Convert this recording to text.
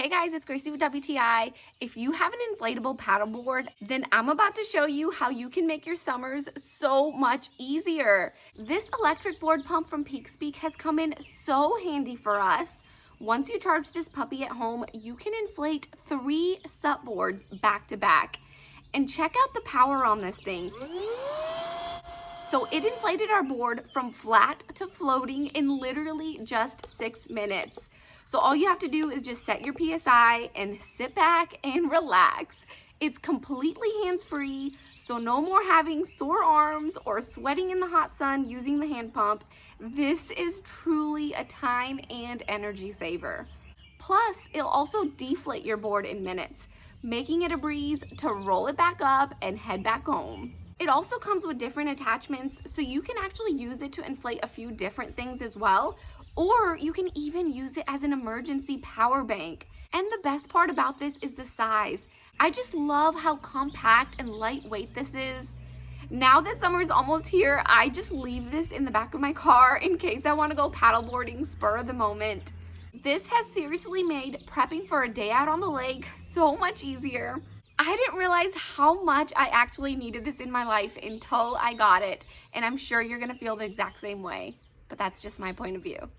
Hey guys, it's Gracie with WTI. If you have an inflatable paddleboard, then I'm about to show you how you can make your summers so much easier. This electric board pump from Peakspeak has come in so handy for us. Once you charge this puppy at home, you can inflate 3 SUP boards back to back. And check out the power on this thing. So it inflated our board from flat to floating in literally just 6 minutes. So all you have to do is just set your PSI and sit back and relax. It's completely hands-free, so no more having sore arms or sweating in the hot sun using the hand pump. This is truly a time and energy saver. Plus, it'll also deflate your board in minutes, making it a breeze to roll it back up and head back home. It also comes with different attachments, so you can actually use it to inflate a few different things as well, or you can even use it as an emergency power bank. And the best part about this is the size. I just love how compact and lightweight this is. Now that summer's almost here, I just leave this in the back of my car in case I want to go paddleboarding spur of the moment. This has seriously made prepping for a day out on the lake so much easier. I didn't realize how much I actually needed this in my life until I got it, and I'm sure you're gonna feel the exact same way, but that's just my point of view.